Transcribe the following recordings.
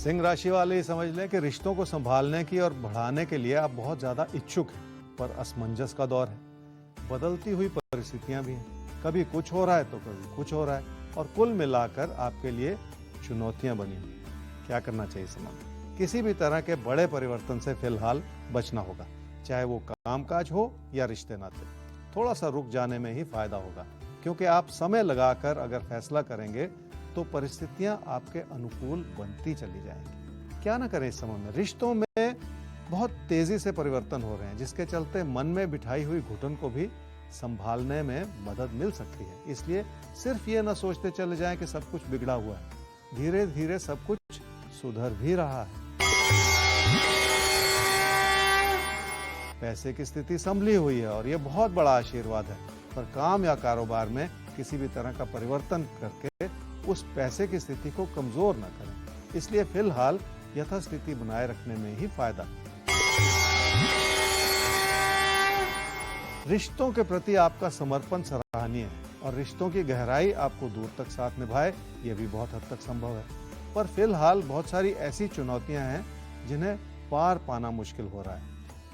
सिंह राशि वाले ये समझ लें कि रिश्तों को संभालने की और बढ़ाने के लिए आप बहुत ज्यादा इच्छुक हैं, पर असमंजस का दौर है। बदलती हुई परिस्थितियां भी हैं, कभी कुछ हो रहा है तो कभी कुछ हो रहा है, और कुल मिलाकर आपके लिए चुनौतियां बनी हुई। क्या करना चाहिए समय में? किसी भी तरह के बड़े परिवर्तन से फिलहाल बचना होगा, चाहे वो कामकाज हो या रिश्ते नाते। थोड़ा सा रुक जाने में ही फायदा होगा, क्योंकि आप समय लगाकर अगर फैसला करेंगे तो परिस्थितियां आपके अनुकूल बनती चली जाएंगी। क्या ना करें इस समय में? रिश्तों में बहुत तेजी से परिवर्तन हो रहे हैं, जिसके चलते मन में बिठाई हुई घुटन को भी संभालने में मदद मिल सकती है। इसलिए सिर्फ ये न सोचते चले जाएं कि सब कुछ बिगड़ा हुआ है, धीरे धीरे सब कुछ सुधर भी रहा है। पैसे की स्थिति संभली हुई है और यह बहुत बड़ा आशीर्वाद है, पर काम या कारोबार में किसी भी तरह का परिवर्तन करके उस पैसे की स्थिति को कमजोर न करें। इसलिए फिलहाल यथास्थिति बनाए रखने में ही फायदा। रिश्तों के प्रति आपका समर्पण सराहनीय है और रिश्तों की गहराई आपको दूर तक साथ निभाए, यह भी बहुत हद तक संभव है। पर फिलहाल बहुत सारी ऐसी चुनौतियां हैं जिन्हें पार पाना मुश्किल हो रहा है,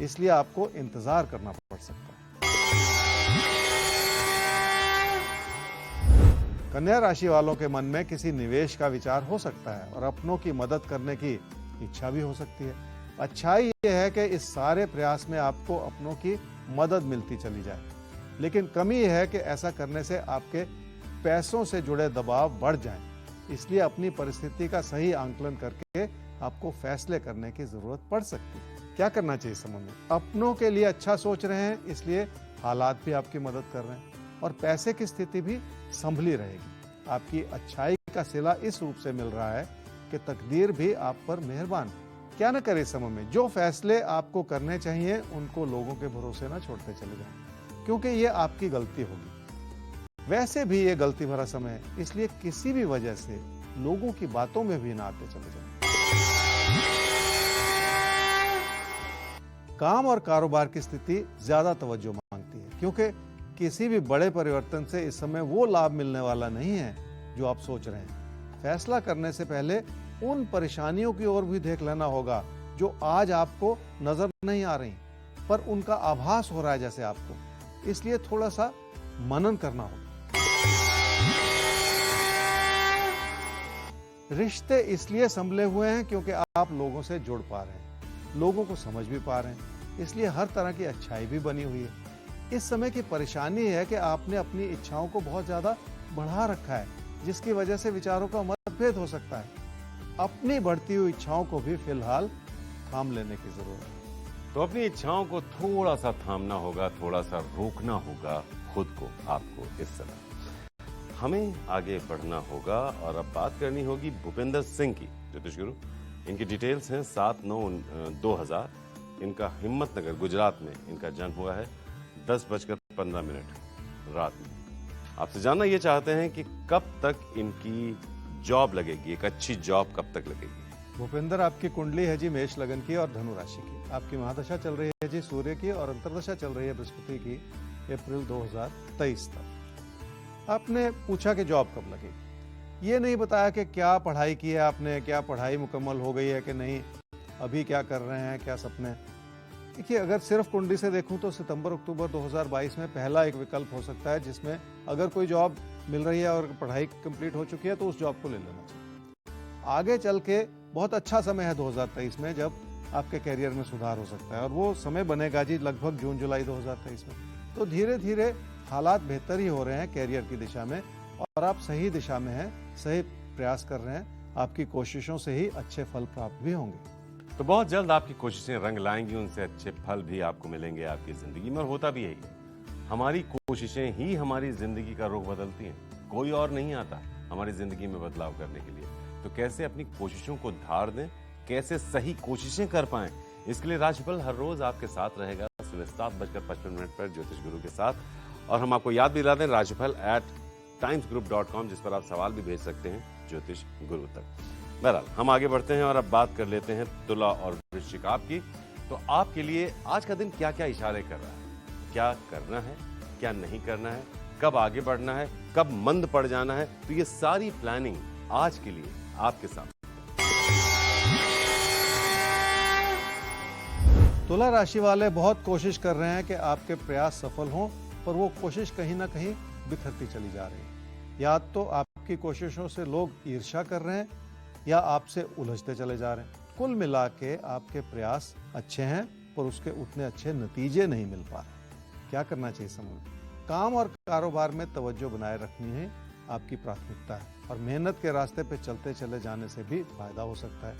इसलिए आपको इंतजार करना पड़ सकता है। कन्या राशि वालों के मन में किसी निवेश का विचार हो सकता है और अपनों की मदद करने की इच्छा भी हो सकती है। अच्छाई यह है कि इस सारे प्रयास में आपको अपनों की मदद मिलती चली जाए, लेकिन कमी यह है कि ऐसा करने से आपके पैसों से जुड़े दबाव बढ़ जाएं। इसलिए अपनी परिस्थिति का सही आंकलन करके आपको फैसले करने की जरूरत पड़ सकती है। क्या करना चाहिए समय में? अपनों के लिए अच्छा सोच रहे हैं, इसलिए हालात भी आपकी मदद कर रहे हैं और पैसे की स्थिति भी संभली रहेगी। आपकी अच्छाई का सिला इस रूप से मिल रहा है कि तकदीर भी आप पर मेहरबान है। क्या न करें समय में? जो फैसले आपको करने चाहिए उनको लोगों के भरोसे न छोड़ते चले जाएं, क्योंकि ये आपकी गलती होगी। वैसे भी ये गलती भरा समय है, इसलिए किसी भी वजह से लोगों की बातों में भी ना आते चले जाएं। काम और कारोबार की स्थिति ज्यादा तवज्जो मांगती है, क्योंकि किसी भी बड़े परिवर्तन से इस समय वो लाभ मिलने वाला नहीं है जो आप सोच रहे हैं। फैसला करने से पहले उन परेशानियों की ओर भी देख लेना होगा जो आज आपको नजर नहीं आ रही, पर उनका आभास हो रहा है जैसे आपको। इसलिए थोड़ा सा मनन करना होगा। रिश्ते इसलिए संभले हुए हैं क्योंकि आप लोगों से जुड़ पा रहे हैं, लोगों को समझ भी पा रहे हैं, इसलिए हर तरह की अच्छाई भी बनी हुई है। इस समय की परेशानी है कि आपने अपनी इच्छाओं को बहुत ज्यादा बढ़ा रखा है, जिसकी वजह से विचारों का मतभेद हो सकता है। अपनी बढ़ती हुई इच्छाओं को भी फिलहाल थाम लेने की जरूरत है। तो अपनी इच्छाओं को थोड़ा सा थामना होगा, थोड़ा सा रोकना होगा खुद को, आपको। इस समय हमें आगे बढ़ना होगा और अब बात करनी होगी भूपेंद्र सिंह की, ज्योतिष गुरु। इनकी डिटेल्स हैं 7/9/2000। इनका हिम्मतनगर गुजरात में इनका जन्म हुआ है 10:15 रात में। आपसे जानना ये चाहते हैं कि कब तक इनकी जॉब लगेगी, एक अच्छी जॉब कब तक लगेगी। भूपेंद्र, आपकी कुंडली है जी मेष लगन की और धनु राशि की। आपकी महादशा चल रही है जी सूर्य की और अंतर्दशा चल रही है बृहस्पति की अप्रैल 2023 तक। आपने पूछा कि जॉब कब लगेगी, ये नहीं बताया कि क्या पढ़ाई की है आपने, क्या पढ़ाई मुकम्मल हो गई है कि नहीं, अभी क्या कर रहे हैं, क्या सपने। देखिए, अगर सिर्फ कुंडली से देखूं तो सितंबर-अक्टूबर 2022 में पहला एक विकल्प हो सकता है, जिसमें अगर कोई जॉब मिल रही है और पढ़ाई कंप्लीट हो चुकी है तो उस जॉब को ले लेना चाहिए। आगे चल के बहुत अच्छा समय है 2023 में, जब आपके कैरियर में सुधार हो सकता है, और वो समय बनेगा जी लगभग जून-जुलाई 2023 में। तो धीरे धीरे हालात बेहतर ही हो रहे हैं कैरियर की दिशा में, और आप सही दिशा में हैं, सही प्रयास कर रहे हैं। आपकी कोशिशों से ही अच्छे फल प्राप्त भी होंगे। तो बहुत जल्द आपकी कोशिशें रंग लाएंगी, उनसे अच्छे फल भी आपको मिलेंगे आपकी जिंदगी में। और होता भी यही है, हमारी कोशिशें ही हमारी जिंदगी का रुख बदलती हैं। कोई और नहीं आता हमारी जिंदगी में बदलाव करने के लिए। तो कैसे अपनी कोशिशों को धार दें, कैसे सही कोशिशें कर पाएं, इसके लिए राशिफल हर रोज आपके साथ रहेगा सुबह 7:55 पर ज्योतिष गुरु के साथ। और हम आपको याद दिला दें, राशिफल @timesgroup.com, जिस पर आप सवाल भी भेज सकते हैं ज्योतिष गुरु तक। बहरहाल हम आगे बढ़ते हैं और अब बात कर लेते हैं तुला और वृश्चिक आपकी। तो आपके लिए आज का दिन क्या क्या इशारे कर रहा है, क्या करना है, क्या नहीं करना है, कब आगे बढ़ना है, कब मंद पड़ जाना है, तो ये सारी प्लानिंग आज के लिए आपके साथ। तुला राशि वाले बहुत कोशिश कर रहे हैं कि आपके प्रयास सफल हों, पर वो कोशिश कहीं ना कहीं बिखरती चली जा रही है। या तो आपकी कोशिशों से लोग ईर्ष्या कर रहे हैं या आपसे उलझते चले जा रहे हैं। कुल मिला के आपके प्रयास अच्छे हैं, पर उसके उतने अच्छे नतीजे नहीं मिल पा रहे। क्या करना चाहिए समूह में? काम और कारोबार में तवज्जो बनाए रखनी है आपकी प्राथमिकता है, और मेहनत के रास्ते पे चलते चले जाने से भी फायदा हो सकता है।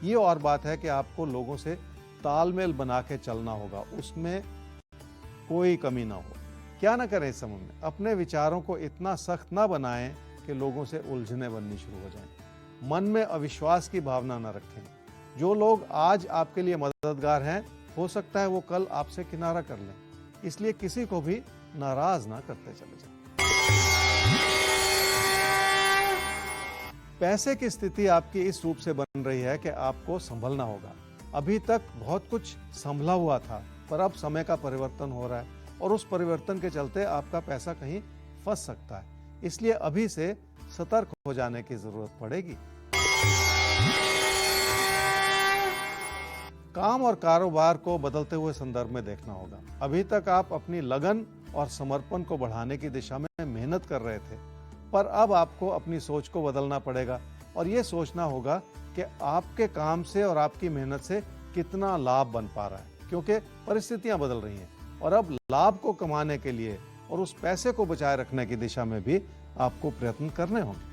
ये और बात है कि आपको लोगों से तालमेल बना के चलना होगा, उसमें कोई कमी ना हो। क्या ना करें इस समय में? अपने विचारों को इतना सख्त ना बनाएं कि लोगों से उलझने बननी शुरू हो जाएं। मन में अविश्वास की भावना ना रखें। जो लोग आज आपके लिए मददगार हैं, हो सकता है वो कल आपसे किनारा कर लें, इसलिए किसी को भी नाराज ना करते चले जाएं। पैसे की स्थिति आपकी इस रूप से बन रही है कि आपको संभलना होगा। अभी तक बहुत कुछ संभला हुआ था, पर अब समय का परिवर्तन हो रहा है और उस परिवर्तन के चलते आपका पैसा कहीं फंस सकता है। इसलिए अभी से सतर्क हो जाने की जरूरत पड़ेगी। काम और कारोबार को बदलते हुए संदर्भ में देखना होगा। अभी तक आप अपनी लगन और समर्पण को बढ़ाने की दिशा में मेहनत कर रहे थे, पर अब आपको अपनी सोच को बदलना पड़ेगा और ये सोचना होगा कि आपके काम से और आपकी मेहनत से कितना लाभ बन पा रहा है, क्योंकि परिस्थितियां बदल रही हैं और अब लाभ को कमाने के लिए और उस पैसे को बचाए रखने की दिशा में भी आपको प्रयत्न करने होंगे।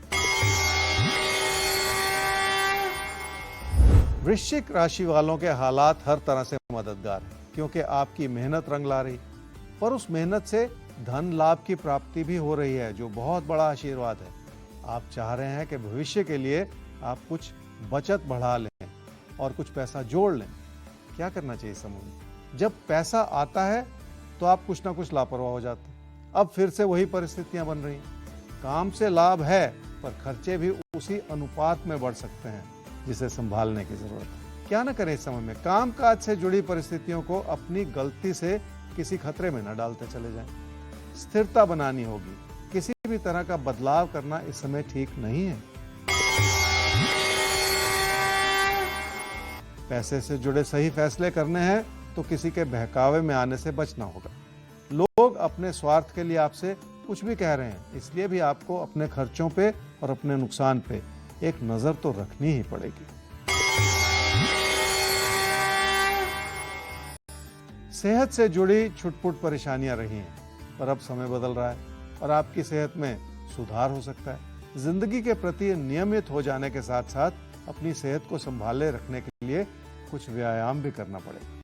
वृश्चिक राशि वालों के हालात हर तरह से मददगार हैं, क्योंकि आपकी मेहनत रंग ला रही, पर उस मेहनत से धन लाभ की प्राप्ति भी हो रही है, जो बहुत बड़ा आशीर्वाद है। आप चाह रहे हैं कि भविष्य के लिए आप कुछ बचत बढ़ा लें और कुछ पैसा जोड़ लें। क्या करना चाहिए समूह में? जब पैसा आता है तो आप कुछ ना कुछ लापरवाह हो जाते हैं। अब फिर से वही परिस्थितियां बन रही हैं। काम से लाभ है, पर खर्चे भी उसी अनुपात में बढ़ सकते हैं, जिसे संभालने की जरूरत है। क्या ना करें इस समय में? काम काज से जुड़ी परिस्थितियों को अपनी गलती से किसी खतरे में न डालते चले जाएं। स्थिरता बनानी होगी। किसी भी तरह का बदलाव करना इस समय ठीक नहीं है। पैसे से जुड़े सही फैसले करने हैं तो किसी के बहकावे में आने से बचना होगा। लोग अपने स्वार्थ के लिए आपसे कुछ भी कह रहे हैं, इसलिए भी आपको अपने खर्चों पे और अपने नुकसान पे एक नजर तो रखनी ही पड़ेगी। सेहत से जुड़ी छुटपुट परेशानियां रही हैं, पर अब समय बदल रहा है और आपकी सेहत में सुधार हो सकता है। जिंदगी के प्रति नियमित हो जाने के साथ साथ अपनी सेहत को संभाले रखने के लिए कुछ व्यायाम भी करना पड़ेगा।